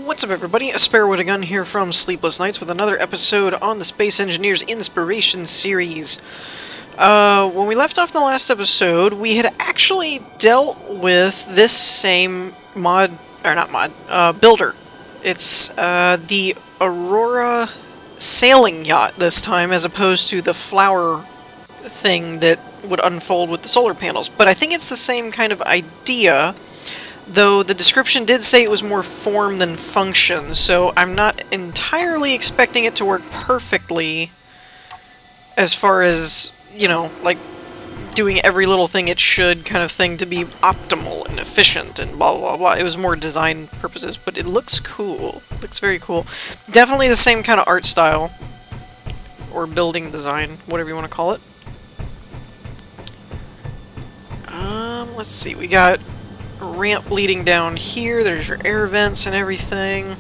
What's up, everybody? A Sparrow with a Gun here from Sleepless Nights with another episode on the Space Engineers Inspiration series. When we left off in the last episode, we had actually dealt with this same builder. It's the Aurora sailing yacht this time, as opposed to the flower thing that would unfold with the solar panels. But I think it's the same kind of idea, though the description did say it was more form than function, so I'm not entirely expecting it to work perfectly as far as, you know, like doing every little thing it should kind of thing to be optimal and efficient and blah blah blah. It was more design purposes, but it looks cool. It looks very cool. Definitely the same kind of art style, or building design, whatever you want to call it. Let's see, we got a ramp leading down here. There's your air vents and everything.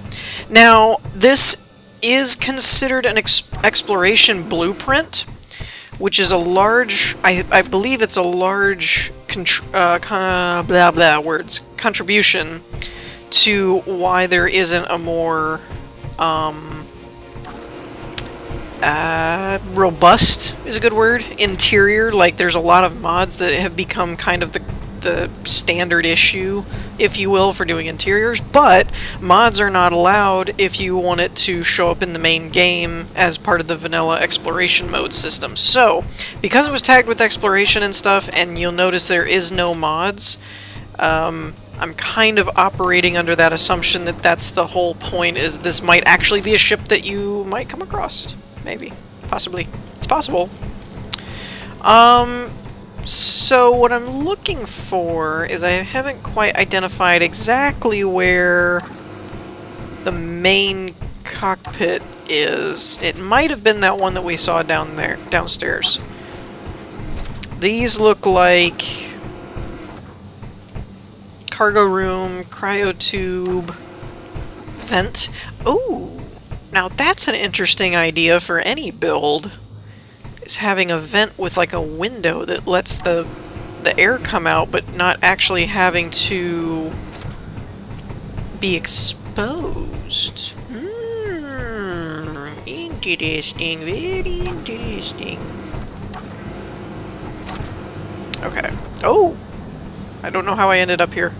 Now, this is considered an exploration blueprint, which is a large, I believe it's a large contribution to why there isn't a more robust is a good word interior. Like, there's a lot of mods that have become kind of the standard issue, if you will, for doing interiors, but mods are not allowed if you want it to show up in the main game as part of the vanilla exploration mode system. So, because it was tagged with exploration and stuff, and you'll notice there is no mods, I'm kind of operating under that assumption that that's the whole point, is this might actually be a ship that you might come across. Maybe. Possibly. It's possible. So what I'm looking for is, I haven't quite identified exactly where the main cockpit is. It might have been that one that we saw down there, downstairs. These look like cargo room, cryotube, vent. Ooh, now that's an interesting idea for any build, is having a vent with like a window that lets the air come out, but not actually having to be exposed. Interesting, very interesting. Okay. Oh! I don't know how I ended up here.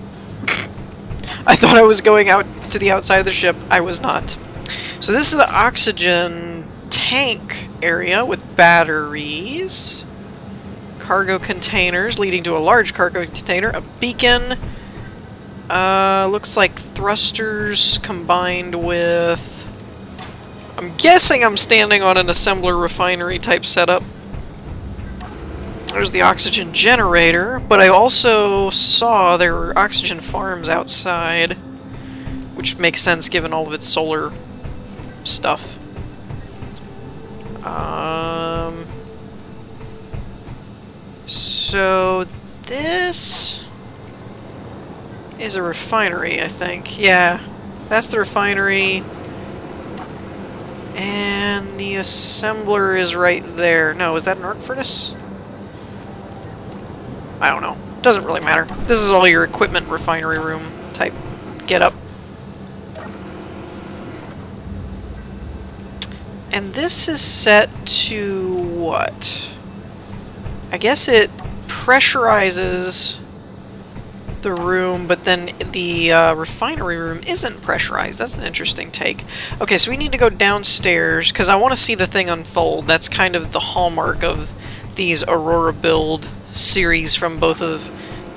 I thought I was going out to the outside of the ship. I was not. So this is the oxygen tank area with batteries, cargo containers leading to a large cargo container, a beacon, looks like thrusters combined with, I'm guessing I'm standing on an assembler refinery type setup. There's the oxygen generator, but I also saw there were oxygen farms outside, which makes sense given all of its solar stuff. So this is a refinery, I think. Yeah, that's the refinery. And the assembler is right there. No, is that an arc furnace? I don't know. Doesn't really matter. This is all your equipment refinery room type get-up. And this is set to what? I guess it pressurizes the room, but then the refinery room isn't pressurized. That's an interesting take. Okay, so we need to go downstairs, because I want to see the thing unfold. That's kind of the hallmark of these Aurora build series from both of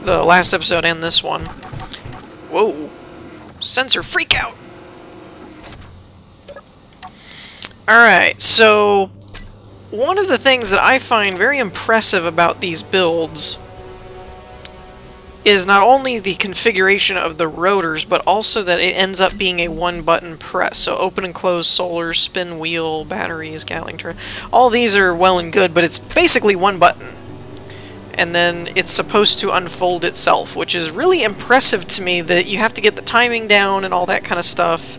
the last episode and this one. Whoa! Sensor freakout! Alright, so one of the things that I find very impressive about these builds is not only the configuration of the rotors, but also that it ends up being a one-button press. So open and close solar, spin wheel, batteries, Gatling turret. All these are well and good, but it's basically one button. And then it's supposed to unfold itself, which is really impressive to me, that you have to get the timing down and all that kind of stuff.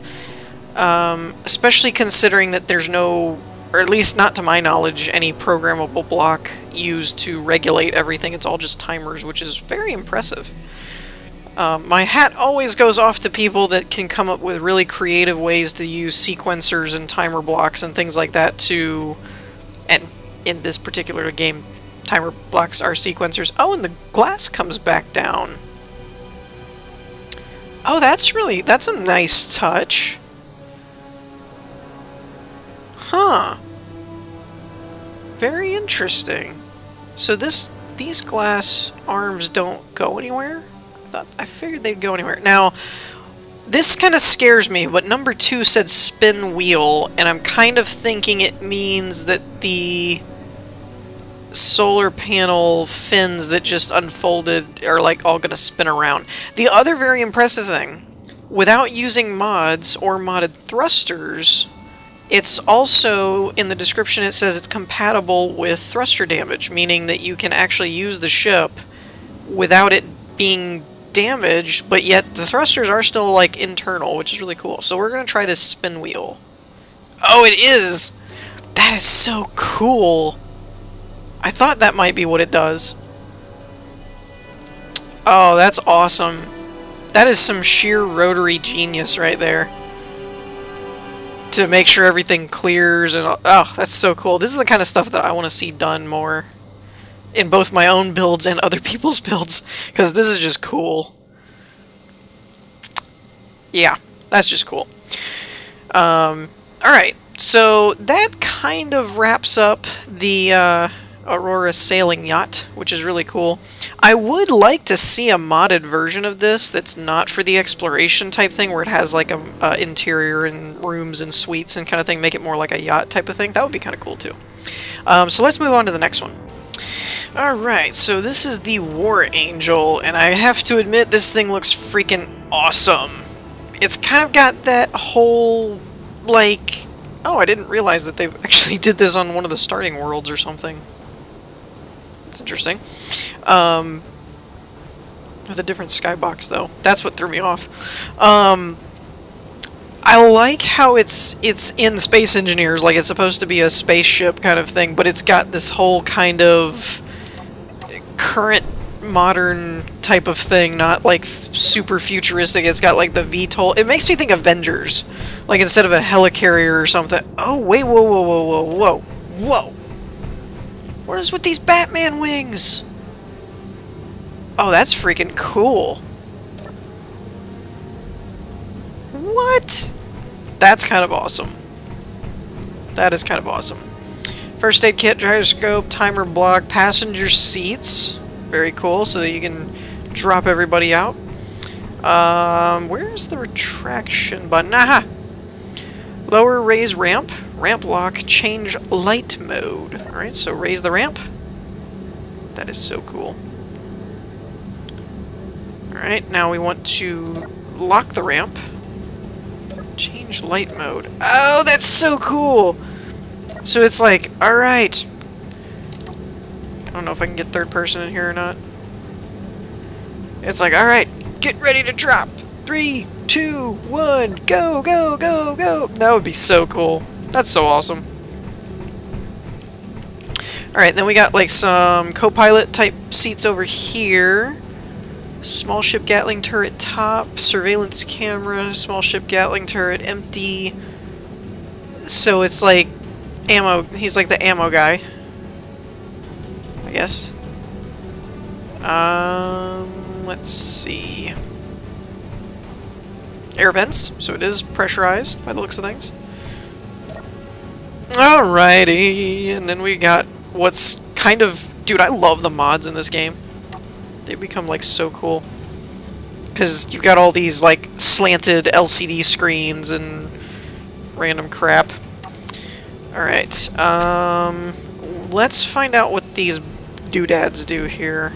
Especially considering that there's no, or at least not to my knowledge, any programmable block used to regulate everything. It's all just timers, which is very impressive. My hat always goes off to people that can come up with really creative ways to use sequencers and timer blocks and things like that to... And in this particular game, timer blocks are sequencers. Oh, and the glass comes back down. Oh, that's a nice touch. Huh. Very interesting. So these glass arms don't go anywhere? I figured they'd go anywhere. Now, this kind of scares me, but number 2 said spin wheel, and I'm kind of thinking it means that the solar panel fins that just unfolded are like all gonna spin around. The other very impressive thing, without using mods or modded thrusters, it's also, in the description it says it's compatible with thruster damage, meaning that you can actually use the ship without it being damaged, but yet the thrusters are still like internal, which is really cool. So we're gonna try this spin wheel. Oh, it is! That is so cool! I thought that might be what it does. Oh, that's awesome. That is some sheer rotary genius right there. To make sure everything clears and... Oh, that's so cool. This is the kind of stuff that I want to see done more. In both my own builds and other people's builds. Because this is just cool. Yeah, that's just cool. Alright, so that kind of wraps up the Aurora sailing yacht, which is really cool. I would like to see a modded version of this that's not for the exploration type thing, where it has like a interior and rooms and suites and kind of thing, make it more like a yacht type of thing. That would be kind of cool too. So let's move on to the next one. Alright, so this is the War Angel, and I have to admit this thing looks freaking awesome. It's kind of got that whole, like... Oh, I didn't realize that they actually did this on one of the starting worlds or something. It's interesting. With a different skybox, though. That's what threw me off. I like how it's in Space Engineers, like it's supposed to be a spaceship kind of thing, but it's got this whole kind of current modern type of thing, not like super futuristic. It's got like the VTOL. It makes me think Avengers, like instead of a helicarrier or something. Oh wait, whoa, whoa, whoa, whoa, whoa, whoa! What is with these Batman wings? Oh, that's freaking cool. What? That's kind of awesome. That is kind of awesome. First aid kit, gyroscope, timer block, passenger seats. Very cool, so that you can drop everybody out. Where's the retraction button? Aha! Lower, raise ramp. Ramp lock, change light mode. Alright, so raise the ramp. That is so cool. Alright, now we want to lock the ramp. Change light mode. Oh, that's so cool! So it's like, alright. I don't know if I can get third person in here or not. It's like, alright, get ready to drop. 3, 2, 1, go, go, go, go! That would be so cool. That's so awesome. Alright, then we got like some co-pilot type seats over here. Small ship Gatling turret top, surveillance camera, small ship Gatling turret empty. So it's like ammo, he's like the ammo guy, I guess. Let's see. Air vents, so it is pressurized by the looks of things. Alrighty, and then we got what's kind of... Dude, I love the mods in this game. They become like so cool. Because you've got all these like slanted LCD screens and random crap. Alright, let's find out what these doodads do here.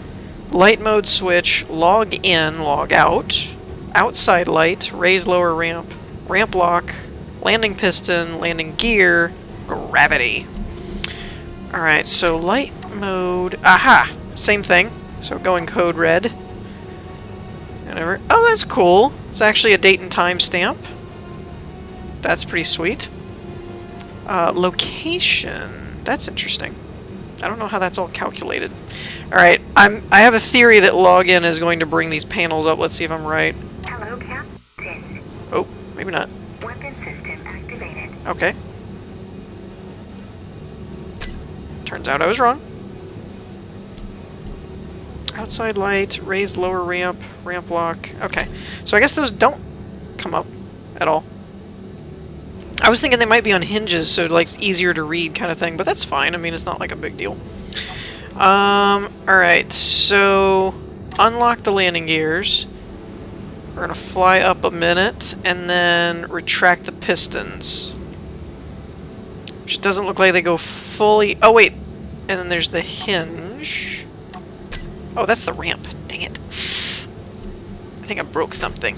Light mode switch, log in, log out, outside light, raise lower ramp, ramp lock, landing piston, landing gear, gravity. Alright, so light mode, aha! Same thing. So going code red. Whatever. Oh, that's cool. It's actually a date and time stamp. That's pretty sweet. Location. That's interesting. I don't know how that's all calculated. Alright, I have a theory that login is going to bring these panels up. Let's see if I'm right. Hello, Captain. Oh, maybe not. Weapon system activated. Okay. Turns out I was wrong. Outside light, raised lower ramp, ramp lock. Okay. So I guess those don't come up at all. I was thinking they might be on hinges, so like easier to read kind of thing, but that's fine. I mean, it's not like a big deal. Alright, so unlock the landing gears. We're gonna fly up a minute and then retract the pistons. Which doesn't look like they go fully... Oh, wait. And then there's the hinge. Oh, that's the ramp. Dang it. I think I broke something.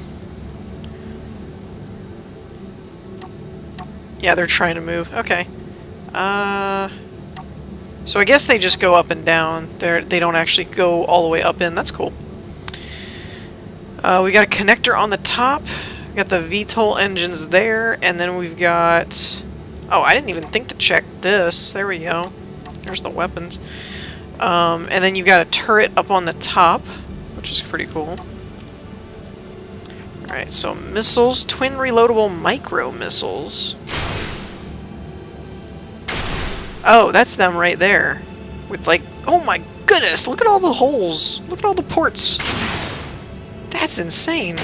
Yeah, they're trying to move. Okay. So I guess they just go up and down. They don't actually go all the way up in. That's cool. We got a connector on the top. We got the VTOL engines there, and then we've got... Oh, I didn't even think to check this. There we go. There's the weapons. And then you've got a turret up on the top, which is pretty cool. Alright, so missiles, twin reloadable micro missiles. Oh, that's them right there. With like, oh my goodness, look at all the holes. Look at all the ports. That's insane.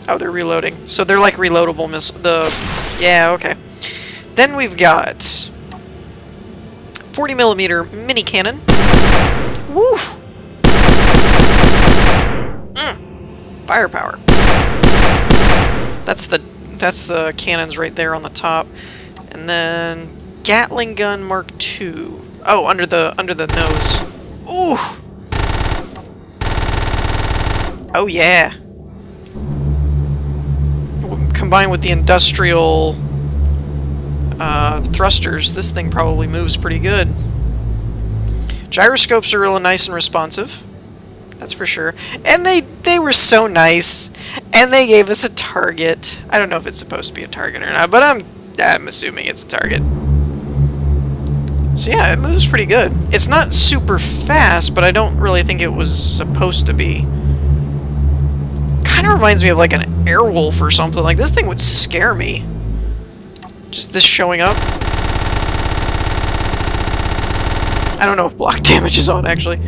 Oh, they're reloading. So they're like reloadable missiles. Yeah, okay. Then we've got 40mm mini cannon. Woo! Firepower. That's the cannons right there on the top. And then Gatling gun Mark II. Oh, under the nose. Ooh! Oh yeah. Combined with the industrial thrusters, this thing probably moves pretty good. Gyroscopes are really nice and responsive. That's for sure. And they were so nice. And they gave us a target. I don't know if it's supposed to be a target or not, but I'm assuming it's a target. So yeah, it moves pretty good. It's not super fast, but I don't really think it was supposed to be. Kind of reminds me of like an Airwolf or something. Like, this thing would scare me. Just this showing up. I don't know if block damage is on, actually.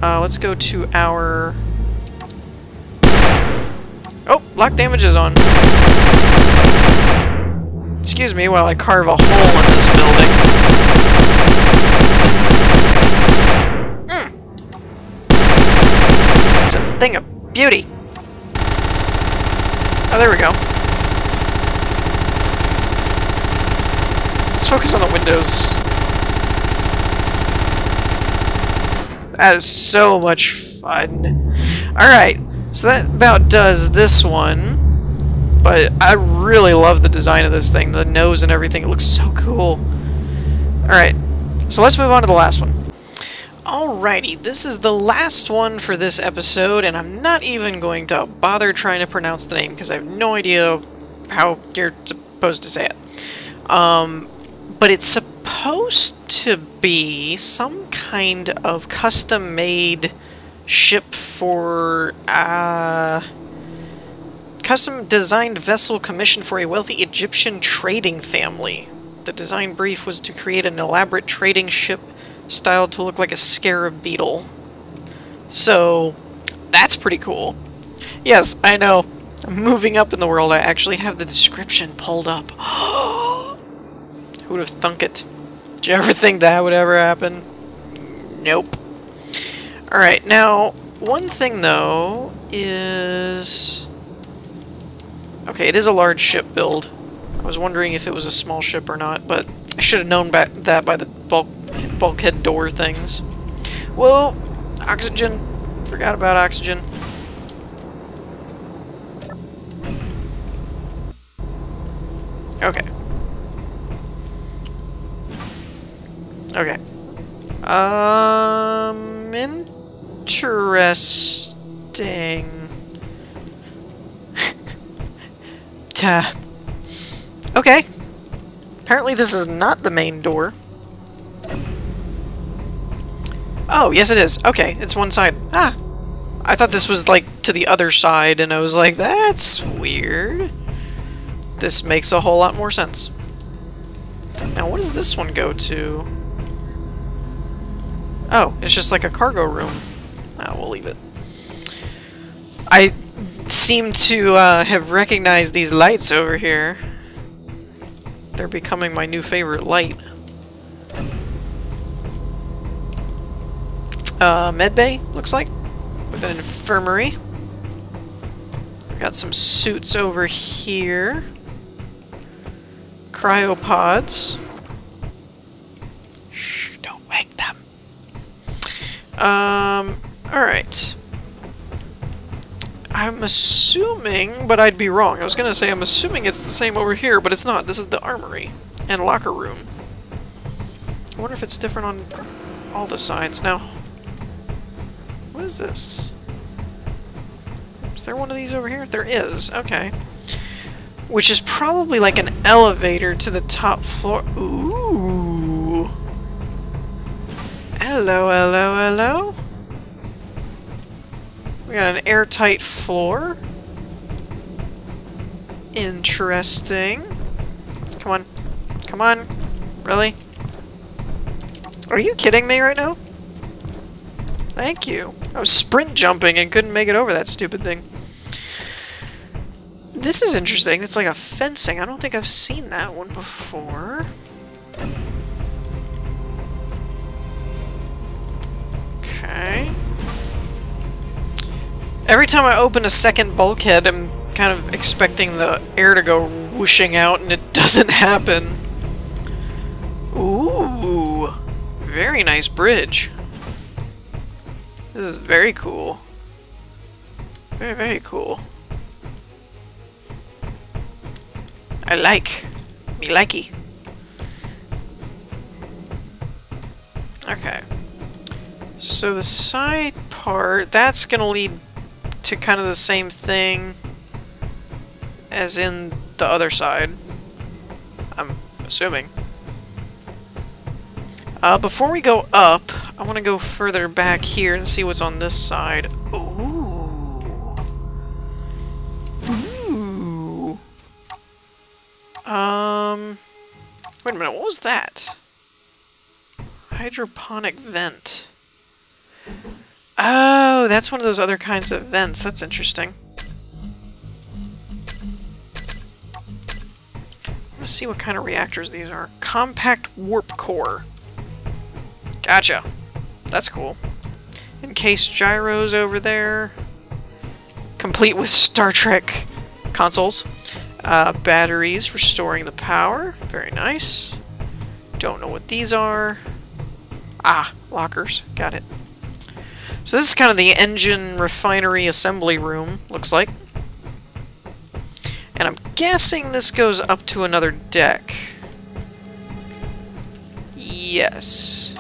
Let's go to our... Oh, block damage is on. Excuse me while I carve a hole in this building. It's a thing of beauty. Oh, there we go. Let's focus on the windows. That is so much fun. Alright, so that about does this one. But I really love the design of this thing. The nose and everything. It looks so cool. Alright, so let's move on to the last one. Alrighty, this is the last one for this episode, and I'm not even going to bother trying to pronounce the name, because I have no idea how you're supposed to say it. But it's supposed to be some kind of custom-made ship for, custom-designed vessel commissioned for a wealthy Egyptian trading family. The design brief was to create an elaborate trading ship styled to look like a scarab beetle. So, that's pretty cool. Yes, I know. I'm moving up in the world. I actually have the description pulled up. Who would have thunk it? Did you ever think that would ever happen? Nope. Alright, now, one thing, though, is... Okay, it is a large ship build. I was wondering if it was a small ship or not, but I should have known that by the bulkhead door things. Whoa! Oxygen! Forgot about oxygen. Okay. Okay. Interesting. Okay. Apparently this is not the main door. Oh, yes it is. Okay, it's one side. Ah! I thought this was, like, to the other side, and I was like, that's weird. This makes a whole lot more sense. Now, what does this one go to? Oh, it's just like a cargo room. Oh, we'll leave it. I seem to have recognized these lights over here. They're becoming my new favorite light. Medbay, looks like, with an infirmary. Got some suits over here. Cryopods. Shh, don't wake them. Alright. I'm assuming, but I'd be wrong. I was gonna say I'm assuming it's the same over here, but it's not. This is the armory and locker room. I wonder if it's different on all the sides. Now, what is this? Is there one of these over here? There is. Okay. Which is probably like an elevator to the top floor. Ooh. Hello, hello, hello. We got an airtight floor. Interesting. Come on. Come on. Really? Are you kidding me right now? Thank you. I was sprint jumping and couldn't make it over that stupid thing. This is interesting. It's like a fencing. I don't think I've seen that one before. Okay. Every time I open a second bulkhead, I'm kind of expecting the air to go whooshing out, and it doesn't happen. Ooh. Very nice bridge. This is very cool. Very, very cool. I like. Me likey. Okay. So the side part, that's gonna lead to kind of the same thing as in the other side. I'm assuming. Before we go up, I want to go further back here and see what's on this side. Ooh. Ooh. Wait a minute, what was that? Hydroponic vent. Oh, that's one of those other kinds of vents. That's interesting. Let's see what kind of reactors these are. Compact warp core. Gotcha. That's cool. Encased gyros over there. Complete with Star Trek consoles. Batteries for storing the power. Very nice. Don't know what these are. Ah, lockers. Got it. So this is kind of the engine refinery assembly room, looks like. And I'm guessing this goes up to another deck. Yes.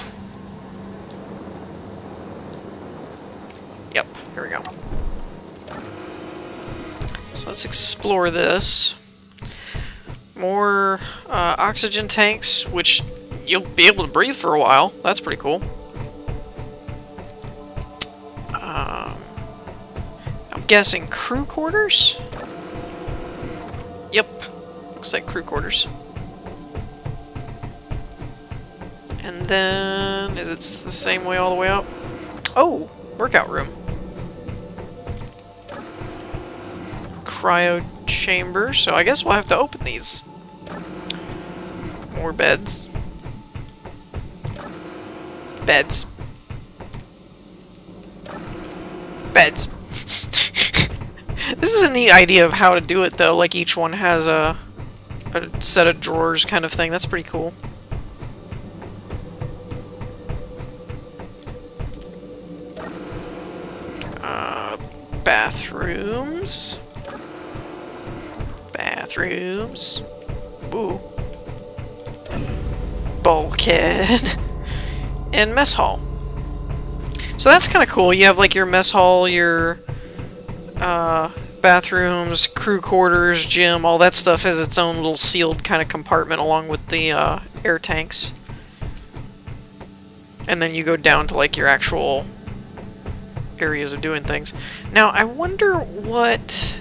Yep, here we go. So let's explore this. More oxygen tanks, which you'll be able to breathe for a while. That's pretty cool. I'm guessing crew quarters? Yep. Looks like crew quarters. And then, is it the same way all the way up? Oh! Workout room. Cryo chamber, so I guess we'll have to open these. More beds. Beds. Beds. This is a neat idea of how to do it, though. Like, each one has a set of drawers kind of thing. That's pretty cool. Bathrooms. Bathrooms. Ooh. Bulkhead. And mess hall. So that's kind of cool. You have like your mess hall, your bathrooms, crew quarters, gym, all that stuff has its own little sealed kind of compartment along with the air tanks. And then you go down to like your actual areas of doing things. Now, I wonder what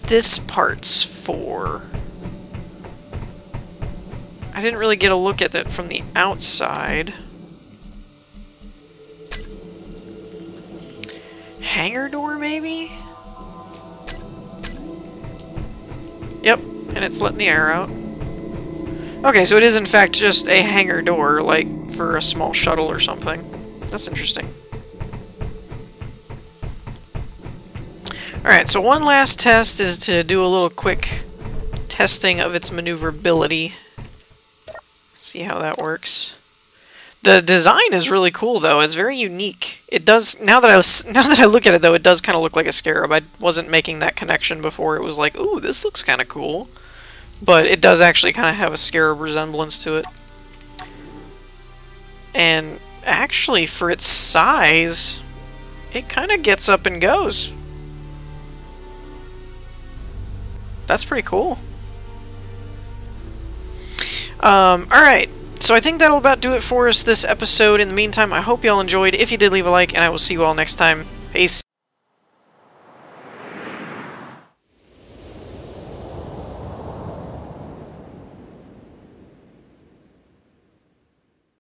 this part's for. I didn't really get a look at it from the outside. Hangar door, maybe? Yep, and it's letting the air out. Okay, so it is in fact just a hangar door, like for a small shuttle or something. That's interesting. Alright, so one last test is to do a little quick testing of its maneuverability. See how that works. The design is really cool, though. It's very unique. It does, now that I look at it, though, it does kind of look like a scarab. I wasn't making that connection before. It was like, ooh, this looks kind of cool. But it does actually kind of have a scarab resemblance to it. And actually, for its size, it kind of gets up and goes. That's pretty cool. Alright, so I think that'll about do it for us this episode. In the meantime, I hope y'all enjoyed. If you did, leave a like, and I will see you all next time. Peace.